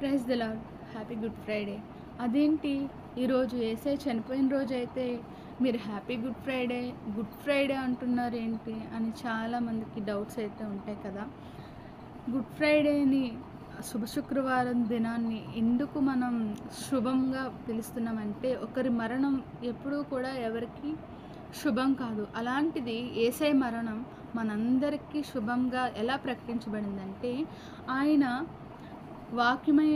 Praise the lord. Happy good friday. అదేంటి ఈరోజు యేసయ్య చనిపోయిన రోజైతే మీరు హ్యాపీ గుడ్ ఫ్రైడే అంటున్నారేంటి అని చాలామందికి డౌట్స్ అయితే ఉంటాయి కదా. గుడ్ ఫ్రైడేని శుభ శుక్రవారం దినాన్ని ఎందుకు మనం శుభంగా పిలుస్తున్నామంటే, ఒకరి మరణం ఎప్పుడూ కూడా ఎవరికి శుభం కాదు. అలాంటిది యేసయ్య మరణం మనందరికీ శుభంగా ఎలా ప్రకటించబడిందంటే, ఆయన వాక్యమే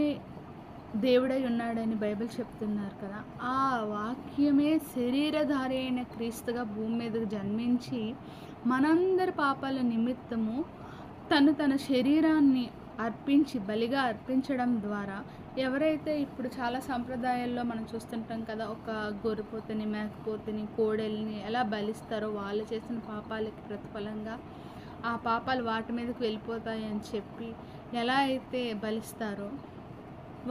దేవుడై ఉన్నాడని బైబిల్ చెప్తున్నారు కదా. ఆ వాక్యమే శరీరధారి అయిన క్రీస్తుగా భూమి మీదకు జన్మించి మనందరి పాపాల నిమిత్తము తన శరీరాన్ని బలిగా అర్పించడం ద్వారా, ఎవరైతే ఇప్పుడు చాలా సంప్రదాయాల్లో మనం చూస్తుంటాం కదా, ఒక గొర్రెపోతుని, మేకపోతుని, కోడెల్ని ఎలా బలిస్తారో వాళ్ళు చేసిన పాపాలకి ప్రతిఫలంగా ఆ పాపాలు వాటి మీదకి వెళ్ళిపోతాయి అని చెప్పి ఎలా అయితే బలిస్తారో,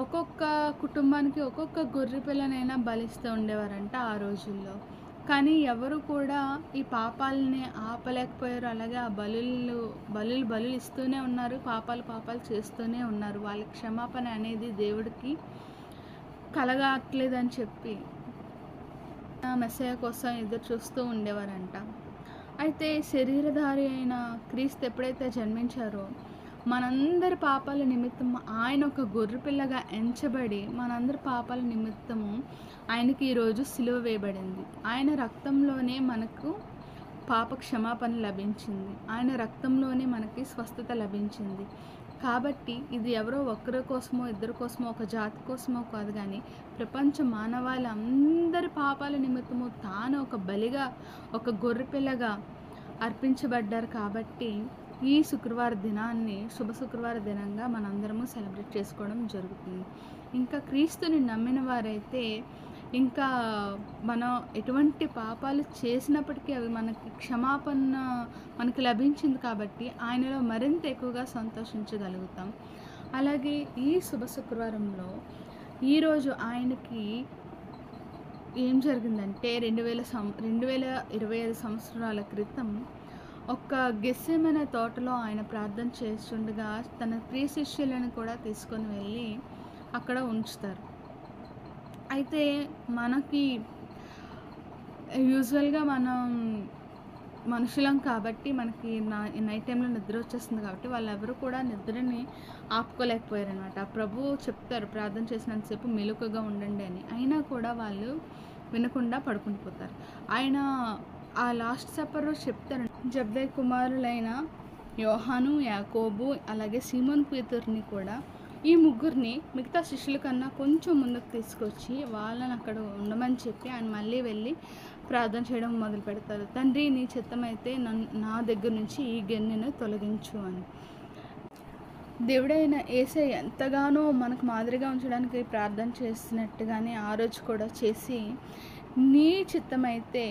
ఒక్కొక్క కుటుంబానికి ఒక్కొక్క గొర్రె పిల్లనైనా బలిస్తూ ఉండేవారంట ఆ రోజుల్లో. కానీ ఎవరు కూడా ఈ పాపాలని ఆపలేకపోయారు. అలాగే ఆ బలులు ఇస్తూనే ఉన్నారు, పాపాలు చేస్తూనే ఉన్నారు. వాళ్ళ క్షమాపణ అనేది దేవుడికి కలగట్లేదని చెప్పి మెస్సయ్య కోసం ఎదురు చూస్తూ ఉండేవారంట. అయితే శరీరధారి అయిన క్రీస్తు ఎప్పుడైతే జన్మించారో, మనందరి పాపాల నిమిత్తం ఆయన ఒక గొర్రెపిల్లగా ఎంచబడి మనందరి పాపాల నిమిత్తము ఆయనకి ఈరోజు సిలువ వేయబడింది. ఆయన రక్తంలోనే మనకు పాప క్షమాపణ లభించింది. ఆయన రక్తంలోనే మనకి స్వస్థత లభించింది. కాబట్టి ఇది ఎవరో ఒక్కరి కోసమో ఇద్దరి కోసమో ఒక జాతి కోసమో కాదు, కానీ ప్రపంచ మానవాళి అందరి పాపాల నిమిత్తము తాను ఒక బలిగా, ఒక గొర్రెపిల్లగా అర్పించబడ్డారు. కాబట్టి ఈ శుక్రవార దినాన్ని శుభ శుక్రవార దినంగా మనందరము సెలబ్రేట్ చేసుకోవడం జరుగుతుంది. ఇంకా క్రీస్తుని నమ్మిన వారైతే ఇంకా మనం ఎటువంటి పాపాలు చేసినప్పటికీ అవి మనకి క్షమాపణ మనకి లభించింది కాబట్టి ఆయనలో మరింత ఎక్కువగా సంతోషించగలుగుతాం. అలాగే ఈ శుభ శుక్రవారంలో ఈరోజు ఆయనకి ఏం జరిగిందంటే, 2025 సంవత్సరాల క్రితం ఒక గెత్సేమనే తోటలో ఆయన ప్రార్థన చేస్తుండగా తన ప్రియ శిష్యులను కూడా తీసుకొని వెళ్ళి అక్కడ ఉంచుతారు. అయితే మనకి యూజువల్గా మనం మనుషులం కాబట్టి మనకి నైట్ టైంలో నిద్ర వచ్చేస్తుంది కాబట్టి వాళ్ళెవరు కూడా నిద్రని ఆపుకోలేకపోయారనమాట. ప్రభువు చెప్తారు ప్రార్థన చేసినంతసేపు మెలకువగా ఉండండి అని. అయినా కూడా వాళ్ళు వినకుండా పడుకుని పోతారు. ఆయన ఆ లాస్ట్ సప్పర్లో చెప్తారు, జబ్దయి కుమారులైన యోహాను, యాకోబు, అలాగే సీమోను పేతురుని కూడా, ఈ ముగ్గురిని మిగతా శిష్యుల కన్నా కొంచెం ముందుకు తీసుకొచ్చి వాళ్ళని అక్కడ ఉండమని చెప్పి ఆయన మళ్ళీ వెళ్ళి ప్రార్థన చేయడం మొదలు పెడతారు. తండ్రి, నీ చిత్తమైతే నా దగ్గర నుంచి ఈ గిన్నెను తొలగించు అని. దేవుడైన యేసయ్య ఎంతగానో మనకు మాదిరిగా ఉంచడానికి ప్రార్థన చేసినట్టుగానే ఆ రోజు కూడా చేసి, నీ చిత్తమైతే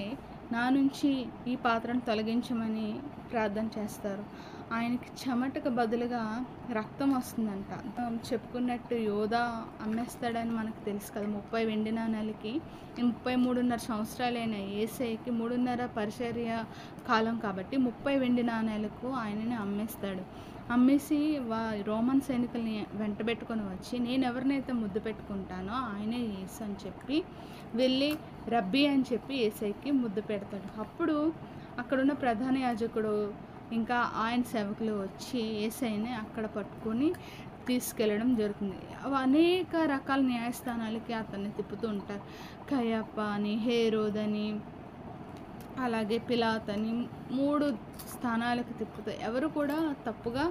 నా నుంచి ఈ పాత్రను తొలగించమని ప్రార్థన చేస్తారు. ఆయనకి చెమటకు బదులుగా రక్తం వస్తుందంట. చెప్పుకున్నట్టు యోధా అమ్మేస్తాడని మనకు తెలుసు కదా. 30 వెండి నాణాలకి 33.5 సంవత్సరాలైన యేసయ్యకి 3.5 పరిచర్య కాలం కాబట్టి 30 వెండి నాణాలకు ఆయనని అమ్మేస్తాడు. అమ్మేసి రోమన్ సైనికుల్ని వెంటబెట్టుకొని వచ్చి, నేను ఎవరినైతే ముద్దు పెట్టుకుంటానో ఆయనే యేసు అని చెప్పి వెళ్ళి రబ్బీ అని చెప్పి యేసయ్యకి ముద్దు పెడతాడు. అప్పుడు అక్కడున్న ప్రధాన యాజకుడు ఇంకా ఆయన సేవకులు వచ్చి యేసయ్యని అక్కడ పట్టుకొని తీసుకెళ్ళడం జరుగుతుంది. అనేక రకాల న్యాయస్థానాలకి అతన్ని తిప్పుతూ ఉంటారు. కయప్ప అని, హేరోదని, అలాగే పిలాత్ అని 3 స్థానాలకు తిప్పుతాయి. ఎవరు కూడా తప్పుగా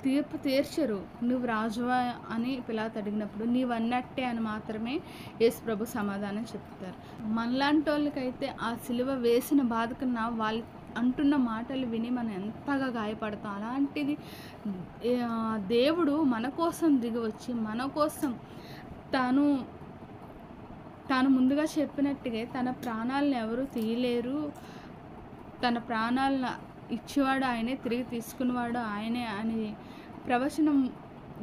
తీర్పు తీర్చరు. నువ్వు రాజువా అని పిలాత్ అడిగినప్పుడు నీవన్నట్టే అని మాత్రమే యేసు ప్రభు సమాధానం చెప్తారు. మనలాంటి వాళ్ళకైతే ఆ సిలువ వేసిన బాధకన్నా వాళ్ళు అంటున్న మాటలు విని మనం ఎంతగా గాయపడతాం. అలాంటిది దేవుడు మన కోసం దిగి వచ్చి మన కోసం తాను ముందుగా చెప్పినట్టుగా తన ప్రాణాలను ఎవరు తీయలేరు, తన ప్రాణాలను ఇచ్చేవాడు ఆయనే, తిరిగి తీసుకునేవాడు ఆయనే అని ప్రవచనం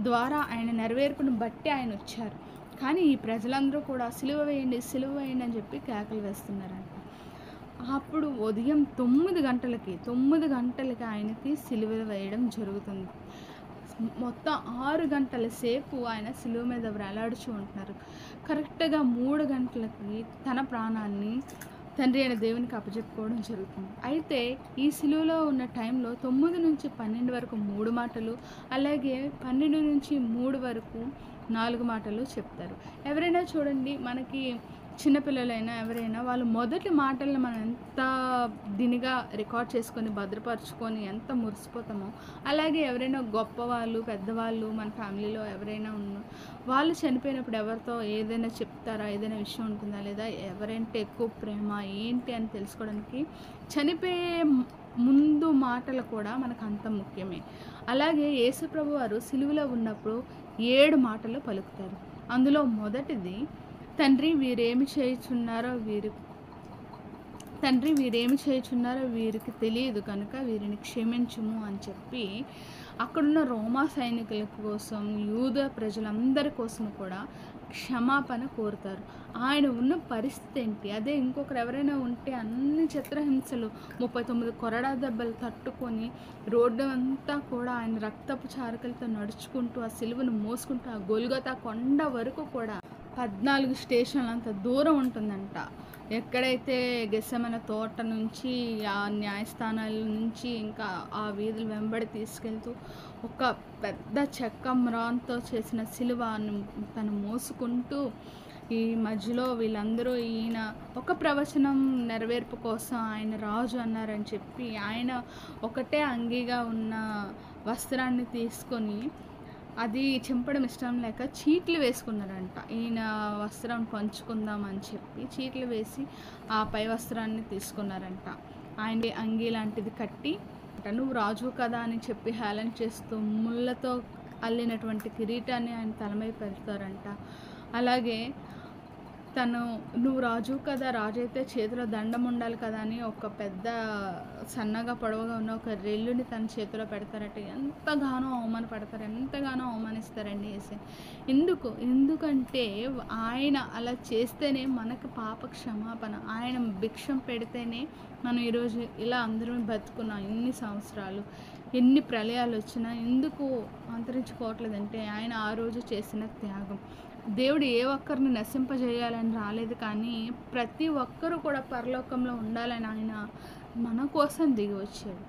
ద్వారా ఆయన నెరవేర్పును బట్టి ఆయన వచ్చారు. కానీ ఈ ప్రజలందరూ కూడా సిలువ వేయండి అని చెప్పి కేకలు వేస్తున్నారంట. అప్పుడు ఉదయం 9 గంటలకి ఆయనకి సిలువ వేయడం జరుగుతుంది. మొత్తం 6 గంటల సేపు ఆయన సిలువ మీద వేలాడుచూ ఉంటున్నారు. కరెక్ట్‌గా 3 గంటలకి తన ప్రాణాన్ని తండ్రి అయిన దేవునికి అప్పజెప్పుకోవడం జరుగుతుంది. అయితే ఈ సిలువలో ఉన్న టైంలో 9-12 వరకు 3 మాటలు, అలాగే 12-3 వరకు 4 మాటలు చెప్తారు. ఎవరైనా చూడండి, మనకి చిన్నపిల్లలైనా ఎవరైనా వాళ్ళు మొదటి మాటలను మనం ఎంత దీనిగా రికార్డ్ చేసుకొని భద్రపరుచుకొని ఎంత మురిసిపోతామో, అలాగే ఎవరైనా గొప్పవాళ్ళు పెద్దవాళ్ళు మన ఫ్యామిలీలో ఎవరైనా వాళ్ళు చనిపోయినప్పుడు ఎవరితో ఏదైనా చెప్తారా, ఏదైనా విషయం ఉంటుందా, లేదా ఎవరంటే ఎక్కువ ప్రేమ ఏంటి అని తెలుసుకోవడానికి చనిపోయే ముందు మాటలు కూడా మనకు అంత ముఖ్యమే. అలాగే యేసుప్రభు వారు సిలువలో ఉన్నప్పుడు 7 మాటలు పలుకుతారు. అందులో మొదటిది, తండ్రి వీరేమి చేయుచున్నారో వీరికి తెలియదు కనుక వీరిని క్షమించుము అని చెప్పి అక్కడున్న రోమా సైనికుల కోసం, యూద ప్రజలందరి కోసం కూడా క్షమాపణ కోరుతారు. ఆయన ఉన్న పరిస్థితి ఏంటి, అదే ఇంకొకరు ఎవరైనా ఉంటే అన్ని చిత్రహింసలు 39 కొరడా దెబ్బలు తట్టుకొని రోడ్డు అంతా కూడా ఆయన రక్తపు చారకలతో నడుచుకుంటూ ఆ సిలువను మోసుకుంటూ ఆ గొల్గొతా కొండ వరకు కూడా 14 స్టేషన్లు అంత దూరం ఉంటుందంట. ఎక్కడైతే గెస్సెమనే తోట నుంచి ఆ న్యాయస్థానాల నుంచి ఇంకా ఆ వీధుల వెంబడి తీసుకెళ్తూ ఒక పెద్ద చెక్క మ్రాన్తో చేసిన సిలువను తను మోసుకుంటూ ఈ మధ్యలో వీళ్ళందరూ ఈయన ఒక ప్రవచనం నెరవేర్పు కోసం ఆయన రాజు అన్నారని చెప్పి ఆయన ఒకటే అంగీగా ఉన్న వస్త్రాన్ని తీసుకొని అది చింపడం ఇష్టం లేక చీట్లు వేసుకున్నారంట. ఈయన వస్త్రం పంచుకుందామని చెప్పి చీట్లు వేసి ఆ పై వస్త్రాన్ని తీసుకున్నారంట. ఆయన అంగీ లాంటిది కట్టి, నువ్వు రాజు కదా అని చెప్పి హేళన చేస్తూ ముళ్ళతో అల్లినటువంటి కిరీటాన్ని ఆయన తలమై పెడతారంట. అలాగే నువ్వు రాజు కదా, రాజు అయితే చేతిలో దండం ఉండాలి కదా అని ఒక పెద్ద సన్నగా పొడవుగా ఉన్న ఒక రెల్లుని తన చేతిలో పెడతారట. ఎంతగానో అవమానిస్తారండి యేసు. ఎందుకంటే ఆయన అలా చేస్తేనే మనకు పాప క్షమాపణ. ఆయన భిక్షం పెడితేనే మనం ఈరోజు ఇలా అందరం బతుకున్నాం. ఇన్ని సంవత్సరాలు ఎన్ని ప్రళయాలు వచ్చినా ఎందుకు అంతరించుకోవట్లేదంటే ఆయన ఆ రోజు చేసిన త్యాగం. దేవుడు ఏ ఒక్కరిని నశింపజేయాలని రాలేదు, కానీ ప్రతి ఒక్కరూ కూడా పరలోకంలో ఉండాలని ఆయన మన కోసం దిగి వచ్చాడు.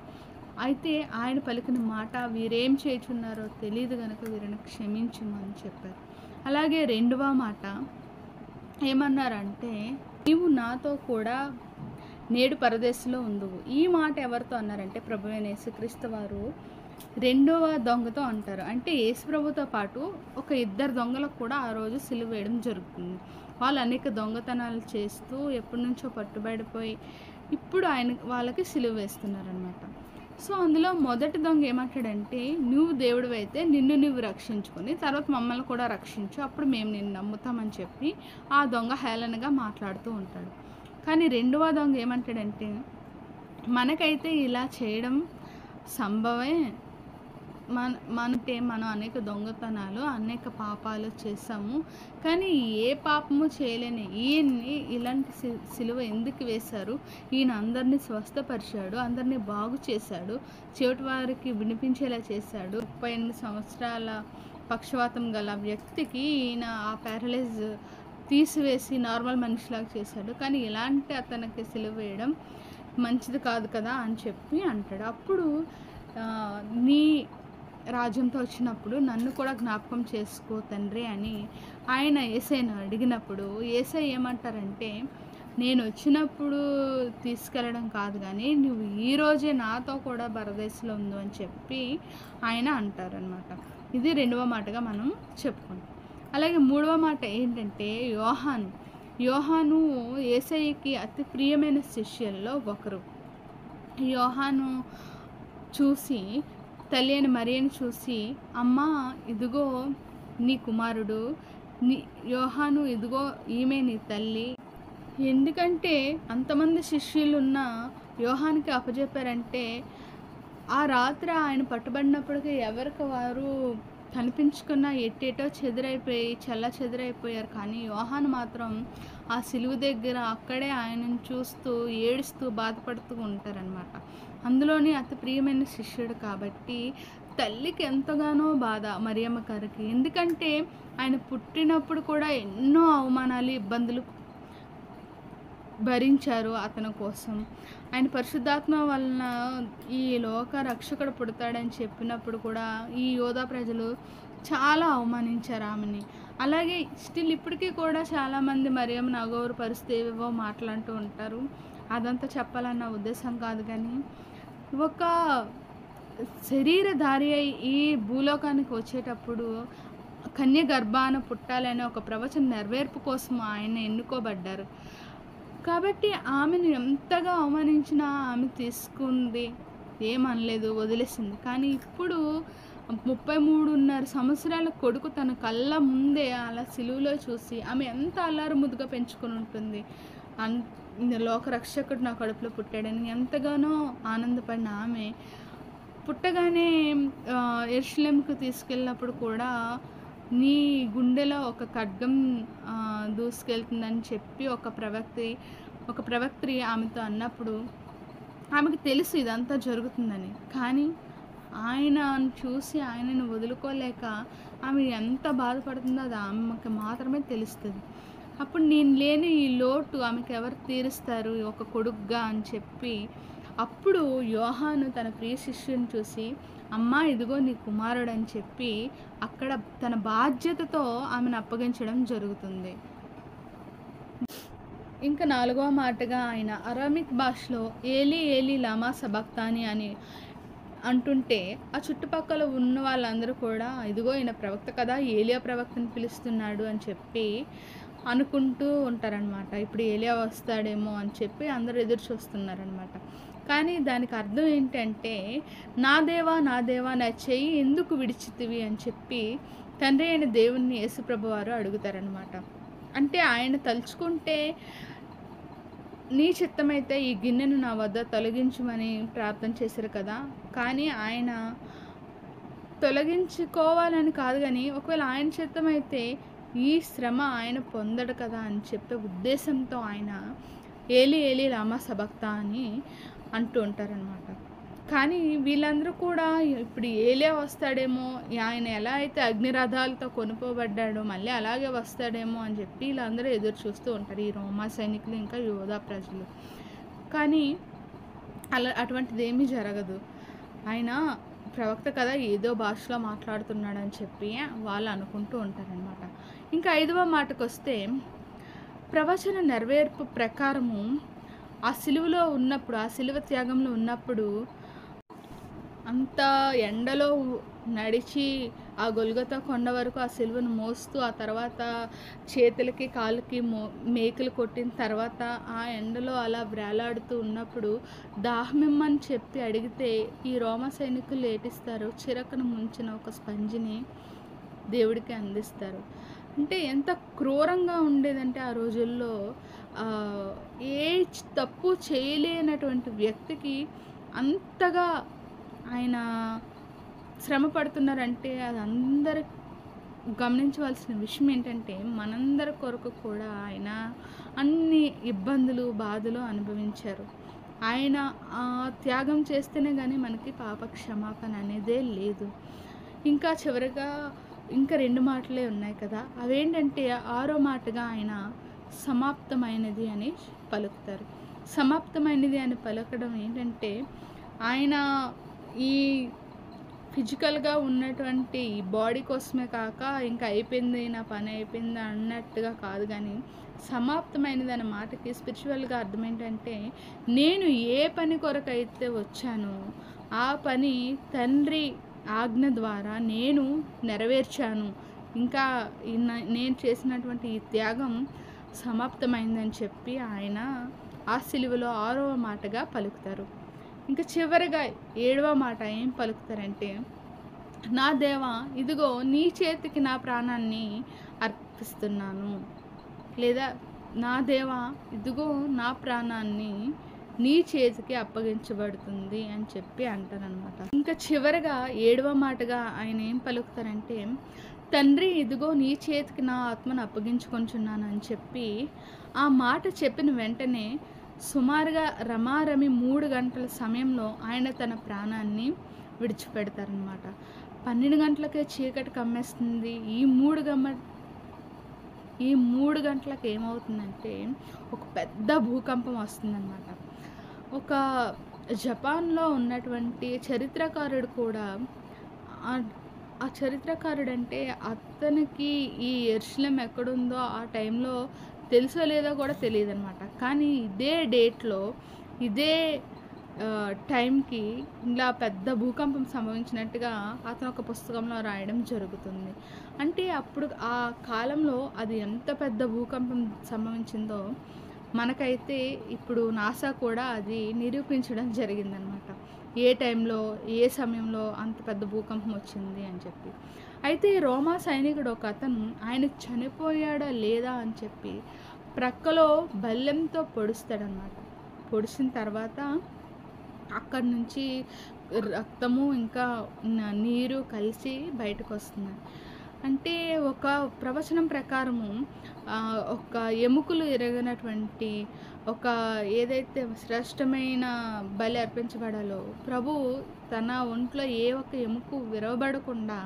అయితే ఆయన పలికిన మాట, వీరేం చేయుచున్నారో తెలియదు కనుక వీరిని క్షమించమని చెప్పారు. అలాగే 2వ మాట ఏమన్నారంటే, నీవు నాతో కూడా నేడు పరదేశంలో ఉందువు. ఈ మాట ఎవరితో అన్నారంటే ప్రభువైన యేసుక్రీస్తు వారు 2వ దొంగతో అంటారు. అంటే యేసుప్రభుతో పాటు ఒక 2 దొంగలకు కూడా ఆ రోజు సిలువ వేయడం జరుగుతుంది. వాళ్ళు అనేక దొంగతనాలు చేస్తూ ఎప్పటి నుంచో పట్టుబడిపోయి ఇప్పుడు వాళ్ళకి సిలువ వేస్తున్నారనమాట. సో అందులో మొదటి దొంగ ఏమంటాడంటే, నువ్వు దేవుడివి అయితే నిన్ను నువ్వు రక్షించుకొని తర్వాత మమ్మల్ని కూడా రక్షించు, అప్పుడు మేము నిన్ను నమ్ముతామని చెప్పి ఆ దొంగ హేళనగా మాట్లాడుతూ ఉంటాడు. కానీ 2వ దొంగ ఏమంటాడంటే, మనకైతే ఇలా చేయడం సంభవమే, మనం అనేక దొంగతనాలు అనేక పాపాలు చేసాము, కానీ ఏ పాపము చేయలేని ఈయన్ని ఇలాంటి సిలువ ఎందుకు వేశారు, ఈయన అందరినీ స్వస్థపరిచాడు, అందరినీ బాగు చేశాడు, చెవిటి వారికి వినిపించేలా చేశాడు, 38 సంవత్సరాల పక్షవాతం గల వ్యక్తికి ఈయన ఆ ప్యారలైజ్ తీసివేసి నార్మల్ మనిషిలాగా చేశాడు, కానీ ఇలాంటి అతనికి సిలువ వేయడం మంచిది కాదు కదా అని చెప్పి అంటాడు. అప్పుడు నీ రాజ్యంతో వచ్చినప్పుడు నన్ను కూడా జ్ఞాపకం చేసుకో తండ్రి అని ఆయన యేసయ్యను అడిగినప్పుడు యేసయ్య ఏమంటారంటే, నేను వచ్చినప్పుడు తీసుకెళ్ళడం కాదు కానీ నువ్వు ఈరోజే నాతో కూడా పరదేశంలో ఉండు అని చెప్పి ఆయన అంటారనమాట. ఇది 2వ మాటగా మనం చెప్పుకుంటాం. అలాగే 3వ మాట ఏంటంటే, యోహాను యేసయ్యకి అతి ప్రియమైన శిష్యుల్లో ఒకరు. యోహాను చూసి తల్లి అయిన మరియను చూసి, అమ్మా ఇదిగో నీ కుమారుడు, యోహాను ఇదిగో ఈమె నీ తల్లి. ఎందుకంటే అంతమంది శిష్యులున్న యోహానికి అప్పచెప్పారంటే ఆ రాత్రి ఆయన పట్టుబడినప్పటికీ ఎవరికి వారు కనిపించుకున్న ఎట్టేటో చెదరైపోయారు. కానీ యోహాను మాత్రం ఆ సిలువ దగ్గర అక్కడే ఆయనను చూస్తూ ఏడుస్తూ బాధపడుతూ ఉంటారనమాట. అందులోని అతి ప్రియమైన శిష్యుడు కాబట్టి తల్లికి ఎంతగానో బాధ మరియమ్మ గారికి. ఎందుకంటే ఆయన పుట్టినప్పుడు కూడా ఎన్నో అవమానాలు, ఇబ్బందులు భరించారు అతని కోసం. ఆయన పరిశుద్ధాత్మ వలన ఈ లోక రక్షకుడు పుడతాడని చెప్పినప్పుడు కూడా ఈ యోధా ప్రజలు చాలా అవమానించారు ఆమెని. అలాగే స్టిల్ ఇప్పటికీ కూడా చాలామంది మరియమ్మను అగౌరవపరుస్తూ ఏవేవో మాట్లాడుతూ ఉంటారు. అదంతా చెప్పాలన్న ఉద్దేశం కాదు, కానీ ఒక శరీరధారి అయి ఈ భూలోకానికి వచ్చేటప్పుడు కన్య గర్భాన పుట్టాలనే ఒక ప్రవచన నెరవేర్పు కోసం ఆయన ఎన్నుకోబడ్డారు. కాబట్టి ఆమెను ఎంతగా అవమానించినా ఆమె తీసుకుంది, ఏమనలేదు, వదిలేసింది. కానీ ఇప్పుడు 33.5 సంవత్సరాల కొడుకు తన కళ్ళ ముందే అలా సిలువలో చూసి ఆమె ఎంత అల్లారు ముద్దుగా పెంచుకుని ఉంటుంది. లోకరక్షకుడు నా కడుపులో పుట్టాడని ఎంతగానో ఆనందపడిన ఆమె పుట్టగానే యెరూషలేముకు తీసుకెళ్ళినప్పుడు కూడా నీ గుండెలో ఒక ఖడ్గం దూసుకెళ్తుందని చెప్పి ఒక ప్రవక్త్రి ఆమెతో అన్నప్పుడు ఆమెకు తెలుసు ఇదంతా జరుగుతుందని. కానీ ఆయనను చూసి ఆయనను వదులుకోలేక ఆమె ఎంత బాధపడుతుందో అది ఆమెకి మాత్రమే తెలుస్తుంది. అప్పుడు నేను లేని ఈ లోటు ఆమెకు ఎవరు తీరుస్తారు ఒక కొడుకుగా అని చెప్పి అప్పుడు యోహాను తన ప్రియ శిష్యుని చూసి, అమ్మా ఇదిగో నీ కుమారుడు అని చెప్పి అక్కడ తన బాధ్యతతో ఆమెను అప్పగించడం జరుగుతుంది. ఇంకా 4వ మాటగా ఆయన అరామిక్ భాషలో ఏలీ ఏలీ లామా సబక్తాని అని అంటుంటే ఆ చుట్టుపక్కల ఉన్న వాళ్ళందరూ కూడా ఇదిగో ఈయన ప్రవక్త కదా, ఏలియా ప్రవక్తని పిలుస్తున్నాడు అని చెప్పి అనుకుంటూ ఉంటారనమాట. ఇప్పుడు ఏలియా వస్తాడేమో అని చెప్పి అందరూ ఎదురు చూస్తున్నారనమాట. కానీ దానికి అర్థం ఏంటంటే, నా దేవా నా దేవా నా చెయ్యి ఎందుకు విడిచితివి అని చెప్పి తండ్రి అయిన దేవుణ్ణి యేసుప్రభు వారు అడుగుతారనమాట. అంటే ఆయన తలుచుకుంటే నీ చిత్తమైతే ఈ గిన్నెను నా వద్ద తొలగించమని ప్రార్థన చేశారు కదా. కానీ ఆయన తొలగించుకోవాలని కాదు, కానీ ఒకవేళ ఆయన చిత్తమైతే ఈ శ్రమ ఆయన పొందడు కదా అని చెప్పే ఉద్దేశంతో ఆయన ఏలీ ఏలీ లామా సబక్తా అని అంటూ ఉంటారనమాట. కానీ వీళ్ళందరూ కూడా ఇప్పుడు ఏలియా వస్తాడేమో, ఆయన ఎలా అయితే అగ్నిరథాలతో కొనుక్కోబడ్డాడో మళ్ళీ అలాగే వస్తాడేమో అని చెప్పి వీళ్ళందరూ ఎదురు చూస్తూ ఉంటారు, ఈ రోమా సైనికులు ఇంకా యోధా ప్రజలు. కానీ అటువంటిది ఏమీ జరగదు. ఆయన ప్రవక్త కదా, ఏదో భాషలో మాట్లాడుతున్నాడని చెప్పి వాళ్ళు అనుకుంటూ ఉంటారనమాట. ఇంకా 5వ మాటకు వస్తే, ప్రవచన నెరవేర్పు ప్రకారము ఆ సిలువలో ఉన్నప్పుడు, ఆ సిలువ త్యాగంలో ఉన్నప్పుడు అంత ఎండలో నడిచి ఆ గొల్గొతా కొండ వరకు ఆ సిలువను మోస్తూ ఆ తర్వాత చేతులకి కాళ్ళకి మేకులు కొట్టిన తర్వాత ఆ ఎండలో అలా వేలాడుతూ ఉన్నప్పుడు దాహమిమ్మని చెప్పి అడిగితే ఈ రోమా సైనికులు ఏటిస్తారు, చిరకను ముంచిన ఒక స్పంజిని దేవుడికి అందిస్తారు. అంటే ఎంత క్రూరంగా ఉండేదంటే ఆ రోజుల్లో ఏ తప్పు చేయలేనటువంటి వ్యక్తికి అంతగా ఆయన శ్రమ పడుతున్నారంటే అది అందరు గమనించవలసిన విషయం ఏంటంటే, మనందరి కొరకు కూడా ఆయన అన్ని ఇబ్బందులు బాధలు అనుభవించారు. ఆయన త్యాగం చేస్తేనే కానీ మనకి పాప క్షమాపణ అనేదే లేదు. ఇంకా చివరిగా ఇంకా 2 మాటలే ఉన్నాయి కదా, అవేంటంటే 6వ మాటగా ఆయన సమాప్తమైనది అని పలుకుతారు. సమాప్తమైనది అని పలకడం ఏంటంటే, ఆయన ఈ ఫిజికల్గా ఉన్నటువంటి బాడీ కోసమే కాక ఇంకా అయిపోయింది నా పని అయిపోయింది అన్నట్టుగా కాదు, కానీ సమాప్తమైనది అనే మాటకి స్పిరిచువల్గా అర్థం ఏంటంటే, నేను ఏ పని కొరకైతే వచ్చానో ఆ పని తండ్రి ఆజ్ఞ ద్వారా నేను నెరవేర్చాను, ఇంకా నేను చేసినటువంటి ఈ త్యాగం సమాప్తమైందని చెప్పి ఆయన ఆ సిలువలో 6వ మాటగా పలుకుతారు. ఇంకా చివరిగా 7వ మాట ఏం పలుకుతారంటే, నా దేవా ఇదిగో నీ చేతికి నా ప్రాణాన్ని అర్పిస్తున్నాను, లేదా నా దేవా ఇదిగో నా ప్రాణాన్ని నీ చేతికి అప్పగించబడుతుంది అని చెప్పి అంటారనమాట. ఇంకా చివరిగా 7వ మాటగా ఆయన ఏం పలుకుతారంటే, తండ్రి ఇదిగో నీ చేతికి నా ఆత్మను అప్పగించుకొంచున్నాను అని చెప్పి ఆ మాట చెప్పిన వెంటనే సుమారుగా రమారమి 3 గంటల సమయంలో ఆయన తన ప్రాణాన్ని విడిచిపెడతారనమాట. 12 గంటలకే చీకటి కమ్మేస్తుంది. ఈ 3 గంటలకు ఏమవుతుందంటే ఒక పెద్ద భూకంపం వస్తుందనమాట. ఒక జపాన్‌లో ఉన్నటువంటి చరిత్రకారుడు కూడా ఆహ్, ఆ చరిత్రకారుడంటే అతనికి ఈ యెరూషలేం ఎక్కడుందో ఆ టైంలో తెలుసో లేదో కూడా తెలీదనమాట. కానీ ఇదే డేట్‌లో ఇదే టైంకి ఇలా పెద్ద భూకంపం సంభవించినట్టుగా అతను ఒక పుస్తకంలో రాయడం జరుగుతుంది. అంటే అప్పుడు ఆ కాలంలో అది ఎంత పెద్ద భూకంపం సంభవించిందో మనకైతే ఇప్పుడు నాసా కూడా అది నిరూపించడం జరిగిందనమాట. ఏ టైంలో, ఏ సమయంలో అంత పెద్ద భూకంపం వచ్చింది అని చెప్పి. అయితే రోమా సైనికుడు ఒకతను ఆయన చనిపోయాడా లేదా అని చెప్పి ప్రక్కలో బల్లెంతో పొడుస్తాడనమాట. పొడిచిన తర్వాత అక్కడి నుంచి రక్తము ఇంకా నీరు కలిసి బయటకొస్తుంది. అంటే ఒక ప్రవచనం ప్రకారము ఒక ఎముకలు ఇరగనటువంటి ఒక ఏదైతే శ్రేష్టమైన బలి అర్పించబడాలో ప్రభువు తన ఒంట్లో ఏ ఒక్క ఎముక విరవబడకుండా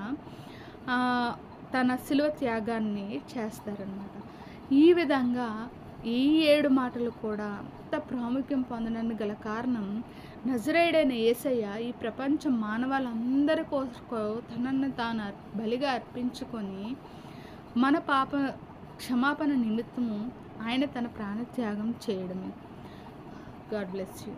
తన శిలువ త్యాగాన్ని చేస్తారనమాట. ఈ విధంగా ఈ 7 మాటలు కూడా అంత ప్రాముఖ్యం పొందడానికి గల కారణం నజరేయుడైన యేసయ్య ఈ ప్రపంచ మానవాళ్ళందరి కోసం తనను తాను బలిగా అర్పించుకొని మన పాప క్షమాపణ నిమిత్తము ఆయన తన ప్రాణత్యాగం చేయడమే. God bless you.